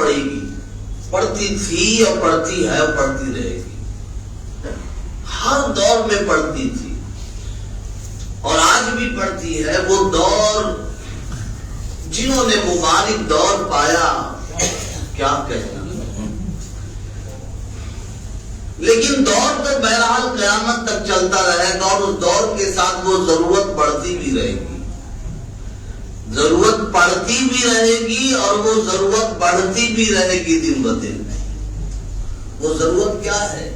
پڑے گی، پڑھتی تھی اور پڑھتی ہے اور پڑھتی رہے گی، ہر دور میں پڑھتی تھی اور آج بھی پڑھتی ہے۔ وہ دور جنہوں نے مبارک دور پایا کیا کہنا، لیکن دور تو بہرحال قیامت تک چلتا رہے گا اور اس دور کے ساتھ وہ ضرورت پڑتی بھی رہے گی، ضرورت پڑتی بھی رہے گی اور وہ ضرورت بڑھتی بھی رہے گی دن بدن۔ وہ ضرورت کیا ہے؟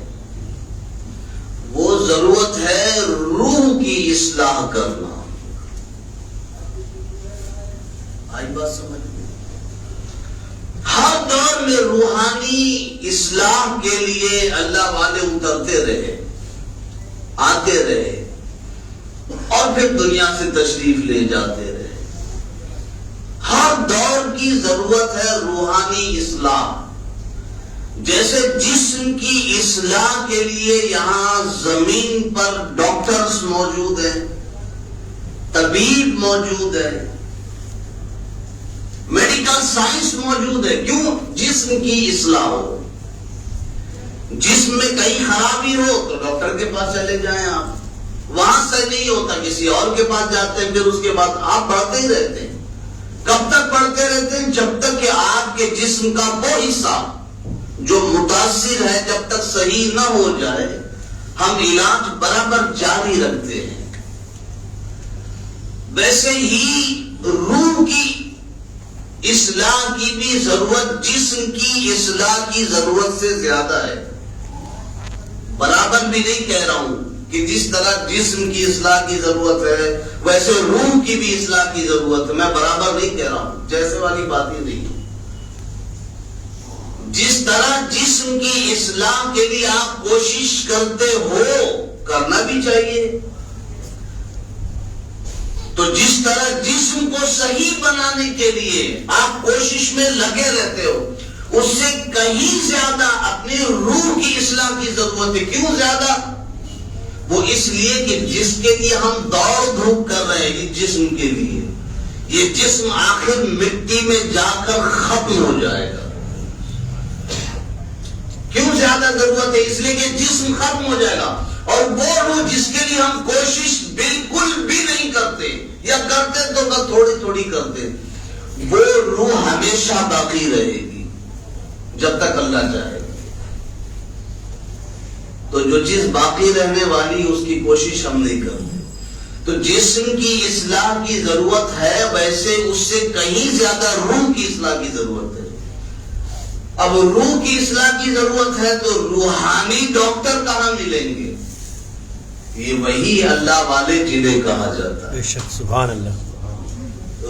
وہ ضرورت ہے روح کی اصلاح کرنا۔ آئی بات سمجھ میں؟ ہر دور میں روحانی اصلاح کے لیے اللہ والے اترتے رہے، آتے رہے اور پھر دنیا سے تشریف لے جاتے رہے۔ ہر دور کی ضرورت ہے روحانی اصلاح۔ جیسے جسم کی اصلاح کے لیے یہاں زمین پر ڈاکٹرز موجود ہیں، طبیب موجود ہے، میڈیکل سائنس موجود ہے، کیوں؟ جسم کی اصلاح ہو، جسم میں کہیں خرابی ہو تو ڈاکٹر کے پاس چلے جائیں آپ، وہاں سے نہیں ہوتا کسی اور کے پاس جاتے ہیں، پھر اس کے بعد آپ بڑھتے ہی رہتے ہیں۔ کب تک بڑھتے رہتے ہیں؟ جب تک کہ آپ کے جسم کا وہ حصہ جو متاثر ہے جب تک صحیح نہ ہو جائے، ہم علاج برابر جاری رکھتے ہیں۔ ویسے ہی روح کی اصلاح کی بھی ضرورت جسم کی اصلاح کی ضرورت سے زیادہ ہے۔ برابر بھی نہیں کہہ رہا ہوں کہ جس طرح جسم کی اصلاح کی ضرورت ہے ویسے روح کی بھی اصلاح کی ضرورت ہے، میں برابر نہیں کہہ رہا ہوں، جیسے والی بات ہی نہیں۔ جس طرح جسم کی اصلاح کے لیے آپ کوشش کرتے ہو، کرنا بھی چاہیے، تو جس طرح جسم کو صحیح بنانے کے لیے آپ کوشش میں لگے رہتے ہو، اس سے کہیں زیادہ اپنی روح کی اصلاح کی ضرورت ہے۔ کیوں زیادہ؟ وہ اس لیے کہ جس کے لیے ہم دوڑ دھوپ کر رہے ہیں، جسم کے لیے، یہ جسم آخر مٹی میں جا کر ختم ہو جائے گا۔ کیوں زیادہ ضرورت ہے؟ اس لیے کہ جسم ختم ہو جائے گا، اور وہ روح جس کے لیے ہم کوشش بالکل بھی نہیں کرتے یا کرتے تو بس تھوڑی تھوڑی کرتے، وہ روح ہمیشہ باقی رہے گی جب تک اللہ چاہے۔ تو جو چیز باقی رہنے والی اس کی کوشش ہم نہیں کرتے۔ تو جسم کی اصلاح کی ضرورت ہے، ویسے اس سے کہیں زیادہ روح کی اصلاح کی ضرورت ہے۔ اب روح کی اصلاح کی ضرورت ہے تو روحانی ڈاکٹر کہاں ملیں گے؟ یہ وہی اللہ والے جنہیں کہا جاتا ہے۔ سبحان اللہ۔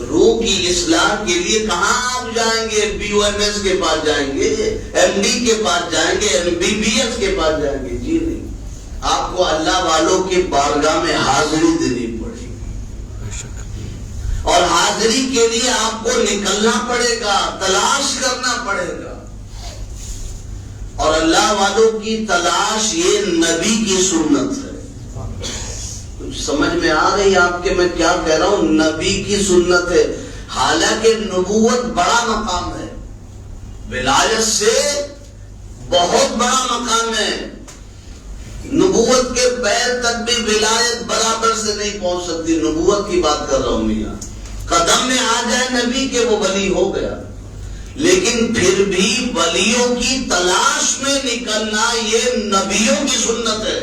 روح کی اصلاح کے لیے کہاں آپ جائیں گے؟ BOMS کے پاس جائیں گے، MD کے پاس جائیں گے، MBBS کے پاس جائیں گے؟ جی نہیں، آپ کو اللہ والوں کی بارگاہ میں حاضری دینی پڑے گی، اور حاضری کے لیے آپ کو نکلنا پڑے گا، تلاش کرنا پڑے گا۔ اور اللہ والوں کی تلاش یہ نبی کی سنت ہے۔ سمجھ میں آ رہی آپ کے میں کیا کہہ رہا ہوں؟ نبی کی سنت ہے۔ حالانکہ نبوت بڑا مقام ہے، ولایت سے بہت بڑا مقام ہے، نبوت کے پیر تک بھی ولایت برابر سے نہیں پہنچ سکتی۔ نبوت کی بات کر رہا ہوں میاں، قدم میں آ جائے نبی کے وہ ولی ہو گیا، لیکن پھر بھی ولیوں کی تلاش میں نکلنا یہ نبیوں کی سنت ہے۔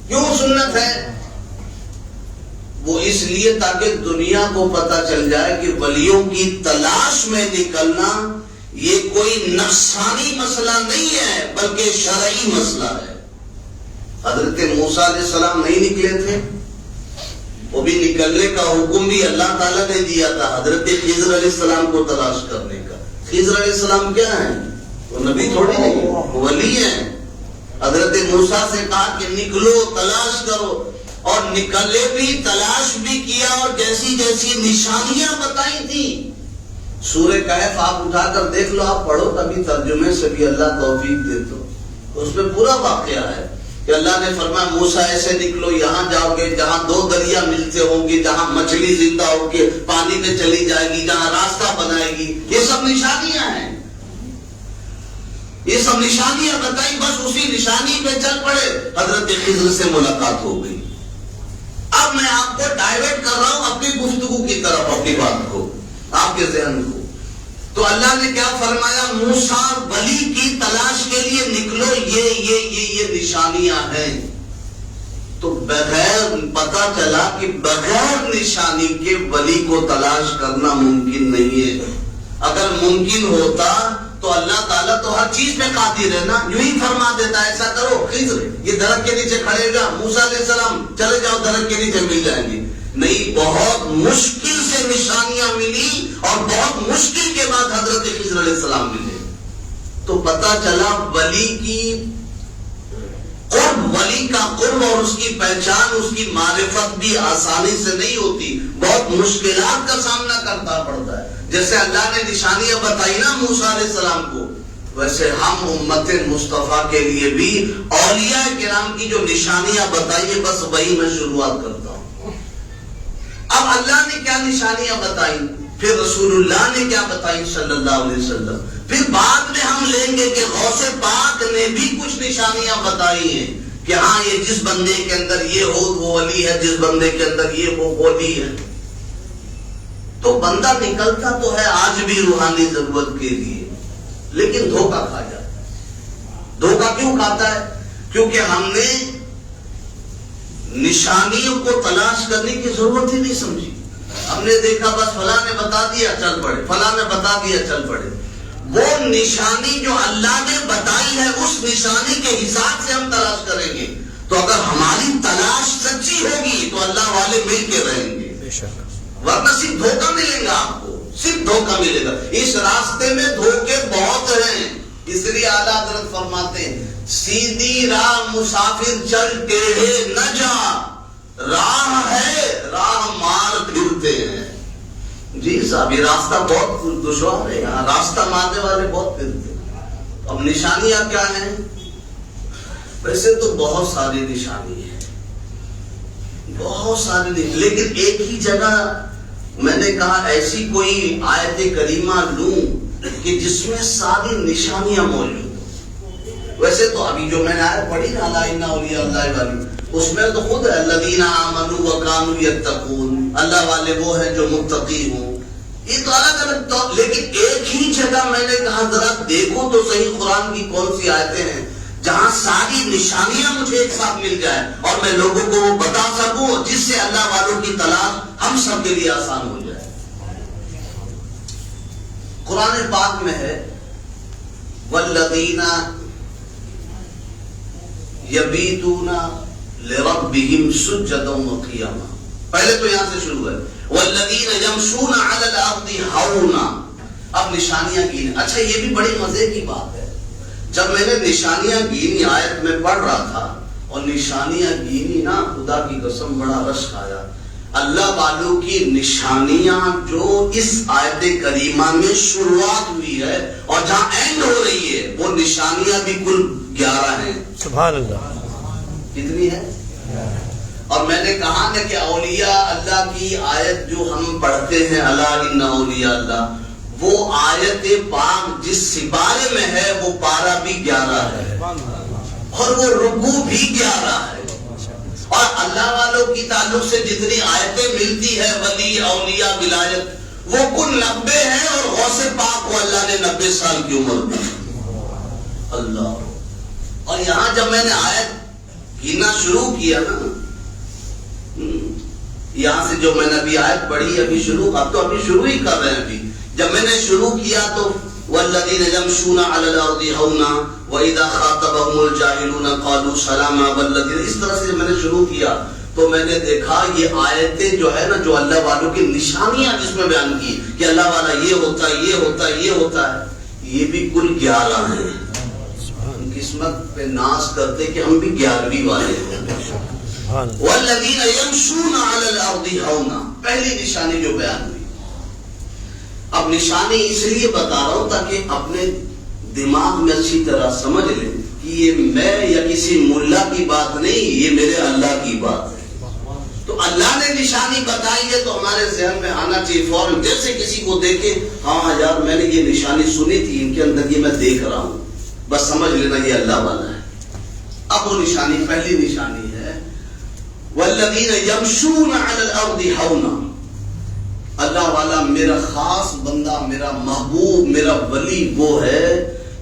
کیوں سنت ہے؟ وہ اس لیے تاکہ دنیا کو پتا چل جائے کہ ولیوں کی تلاش میں نکلنا یہ کوئی نفسانی مسئلہ نہیں ہے بلکہ شرعی مسئلہ ہے۔ حضرت موسیٰ علیہ السلام نہیں نکلے تھے، وہ بھی نکلنے کا حکم بھی اللہ تعالیٰ نے دیا تھا حضرت خضر علیہ السلام کو تلاش کرنے کا۔ خضر علیہ السلام کیا ہیں؟ وہ نبی تھوڑی نہیں، وہ ولی ہیں۔ حضرت موسیٰ سے کہا کہ نکلو، تلاش کرو، اور نکلے بھی، تلاش بھی کیا، اور جیسی جیسی نشانیاں بتائی تھی۔ سورہ کہف آپ اٹھا کر دیکھ لو، آپ پڑھو، کبھی ترجمے سے بھی اللہ توفیق دے تو اس میں پورا واقعہ ہے کہ اللہ نے فرمایا موسیٰ ایسے نکلو، یہاں جاؤ گے جہاں دو دریا ملتے ہوں گے، جہاں مچھلی زندہ ہوگی پانی میں چلی جائے گی، جہاں راستہ بنائے گی، یہ سب نشانیاں ہیں۔ سب نشانیاں بتائی، بس اسی نشانی پہ چل پڑے، حضرت خضر سے ملاقات ہو گئی۔ اب میں آپ کو ڈائیورٹ کر رہا ہوں اپنی گفتگو کی طرف، اپنی بات کو، آپ کے ذہن کو۔ تو اللہ نے کیا فرمایا؟ موسیٰ ولی کی تلاش کے لیے نکلو، یہ نشانیاں ہیں۔ تو بغیر پتا چلا کہ بغیر نشانی کے ولی کو تلاش کرنا ممکن نہیں ہے۔ اگر ممکن ہوتا تو اللہ تعالیٰ تو ہر چیز میں قادر ہے نا، یوں ہی فرما دیتا ایسا کرو، خضر یہ درخت کے نیچے کھڑے گا، موسیٰ علیہ السلام چلے جاؤ درخت کے نیچے مل جائیں گے۔ نہیں، بہت مشکل سے نشانیاں ملی اور بہت مشکل کے بعد حضرت خضر علیہ السلام ملے۔ تو پتا چلا ولی کی قرب، ولی کا قرب اور اس کی پہچان، اس کی معرفت بھی آسانی سے نہیں ہوتی، بہت مشکلات کا سامنا کرنا پڑتا ہے۔ جیسے اللہ نے نشانیاں بتائی نا موسیٰ علیہ السلام کو، ویسے ہم امت مصطفیٰ کے لیے بھی اولیاء کرام کی جو نشانیاں بتائی ہیں، بس وہی میں شروعات کرتا ہوں۔ اب اللہ نے کیا نشانیاں بتائی، پھر رسول اللہ نے کیا بتائی صلی اللہ علیہ وسلم، پھر بعد میں ہم لیں گے کہ غوث پاک نے بھی کچھ نشانیاں بتائی ہیں کہ ہاں یہ جس بندے کے اندر یہ ہو وہ ولی ہے، جس بندے کے اندر یہ وہ ولی ہے۔ تو بندہ نکلتا تو ہے آج بھی روحانی ضرورت کے لیے، لیکن دھوکہ کھا جاتا ہے۔ دھوکہ کیوں کھاتا ہے؟ کیونکہ ہم نے نشانیوں کو تلاش کرنے کی ضرورت ہی نہیں سمجھی۔ ہم نے دیکھا بس فلاں نے بتا دیا چل پڑے، فلاں نے بتا دیا چل پڑے۔ وہ نشانی جو اللہ نے بتائی ہے اس نشانی کے حساب سے ہم تلاش کریں گے، تو اگر ہماری تلاش سچی ہوگی تو اللہ والے مل کے رہیں گے، ورنہ صرف دھوکہ ملے گا، آپ کو صرف دھوکہ ملے گا۔ اس راستے میں دھوکے بہت ہیں، اس لیے اعلیٰ حضرت فرماتے ہیں سیدھی راہ مسافر چل ٹیڑھے نہ جا، راہ ہے راہ مار پھرتے ہیں۔ جی صاحب یہ راستہ بہت دشوار ہے، یہاں راستہ مارنے والے بہت پھرتے ہیں۔ اب نشانیاں کیا ہیں؟ ویسے تو بہت ساری نشانی ہیں، بہت ساری، لیکن ایک ہی جگہ میں نے کہا ایسی کوئی آیت کریمہ لوں کہ جس میں ساری نشانیاں موجود ہیں۔ ویسے تو ابھی جو میں نے آیت پڑھی نا الا ان اولیاء اللہ والی، اس میں تو خود الذین آمنوا وکانوا یتقون، اللہ والے وہ ہیں جو متقی ہوں، یہ تو الگ الگ، لیکن ایک ہی جگہ میں نے کہا ذرا دیکھو تو صحیح قرآن کی کون سی آیتیں ہیں جہاں ساری نشانیاں مجھے ایک ساتھ مل جائیں اور میں لوگوں کو وہ بتا سکوں، جس سے اللہ والوں کی تلاش ہم سب کے لیے آسان ہو جائے۔ قرآن پاک میں ہے والذین یبیتون لربہم سجدا وقیاما، پہلے تو یہاں سے شروع ہے والذین یمشون علی الارض ہونا۔ اب نشانیاں گینے، اچھا یہ بھی بڑی مزے کی بات ہے، جب میں نے نشانیاں گینی آیت میں پڑھ رہا تھا اور نشانیاں گینی نا، خدا کی قسم بڑا رشک آیا۔ اللہ والوں کی نشانیاں جو اس آیت کریمہ میں شروعات ہوئی ہے اور جہاں اینڈ ہو رہی ہے وہ نشانیاں بھی کل 11 ہیں۔ سبحان اللہ، کتنی ہے؟ اور میں نے کہا نا کہ اولیاء اللہ کی آیت جو ہم پڑھتے ہیں الا ان اولیاء اللہ، وہ آیت پاک جس سپارے میں ہے وہ پارہ بھی 11 ہے اور وہ رکوع بھی 11 ہے، اور اللہ والوں کی تعلق سے جتنی آیتیں ملتی ہے ولی اولیاء ولایت وہ کل 90 ہیں، اور غوث پاک کو اللہ نے 90 سال کی عمر دی اللہ۔ اور یہاں جب میں نے آیت گننا شروع کیا نا، یہاں سے جو میں نے ابھی آیت پڑھی ابھی شروع ہی کر رہے ہیں ابھی، جب میں نے شروع کیا تو والذین یمشون علی الارض ہونا واذا خاطبهم الجاہلون قالوا سلاما، والذین، اس طرح سے میں نے شروع کیا تو میں نے دیکھا یہ آیتیں جو ہے نا، جو اللہ والوں کی نشانیاں جس میں بیان کی کہ اللہ والا یہ ہوتا ہے یہ ہوتا ہے یہ ہوتا ہے، یہ بھی کل 11 ہیں۔ قسمت پہ ناز کرتے کہ ہم بھی 11ویں والے ہیں۔ والذین یمشون علی الارض ہونا، پہلی نشانی جو بیان ہوئی۔ اب نشانی اس لیے بتا رہا ہوں تاکہ اپنے دماغ میں اچھی طرح سمجھ لیں کہ یہ میں یا کسی ملا کی بات نہیں، یہ میرے اللہ کی بات ہے۔ تو اللہ نے نشانی بتائی ہے تو ہمارے ذہن میں آنا چاہیے فوراً، جیسے کسی کو دیکھے ہاں یار میں نے یہ نشانی سنی تھی، ان کے اندر یہ میں دیکھ رہا ہوں، بس سمجھ لینا یہ اللہ والا ہے. اب وہ نشانی پہلی نشانی ہے والذین یمشون علی الارض ہونا. اللہ والا میرا خاص بندہ، میرا محبوب، میرا ولی وہ ہے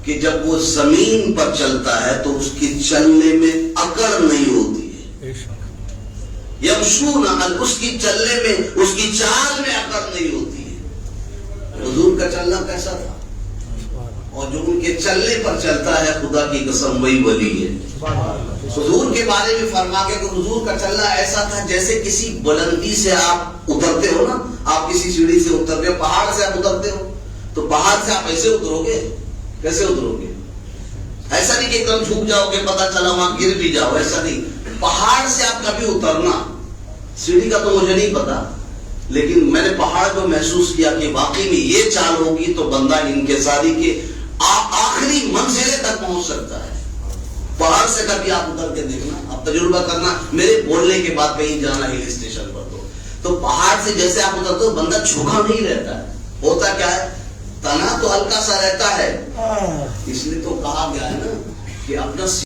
کہ جب وہ زمین پر چلتا ہے تو اس کی چلنے میں اکڑ نہیں ہوتی ہے. یمشون علی، اس کی چلنے میں، اس کی چال میں اکڑ نہیں ہوتی ہے. حضور کا چلنا کیسا تھا؟ اور جو ان کے چلنے پر چلتا ہے خدا کی قسم وہی ولی ہے. حضور کے بارے میں فرما کے کہ حضور کا چلنا ایسا تھا جیسے کسی بلندی سے آپ اترتے ہو نا، آپ کسی سیڑھی سے اترتے ہو، پہاڑ سے آپ اترتے ہو تو پہاڑ سے آپ ایسے اترو گے، کیسے اترو گے؟ ایسا نہیں کہ ایک دم جھک جاؤ گے، پتہ چلا وہاں گر بھی جاؤ، ایسا نہیں. پہاڑ سے آپ کبھی اترنا، سیڑھی کا تو مجھے نہیں پتا، لیکن میں نے پہاڑ کو محسوس کیا کہ واقعی میں یہ چال ہوگی تو بندہ انکساری کے آخری منزلے تک پہنچ سکتا ہے. پہاڑ سے کبھی آپ اتر کے دیکھنا، آپ تجربہ کرنا، میرے بولنے کے بعد کہیں جانا ہل اسٹیشن پر تو پہاڑ سے جیسے آپ اترتے ہو بندہ جھکا نہیں رہتا ہے. ہوتا کیا ہے؟ تنا تو ہلکا سا رہتا ہے، اس لیے تو کہا گیا ہے نا کہ اپنا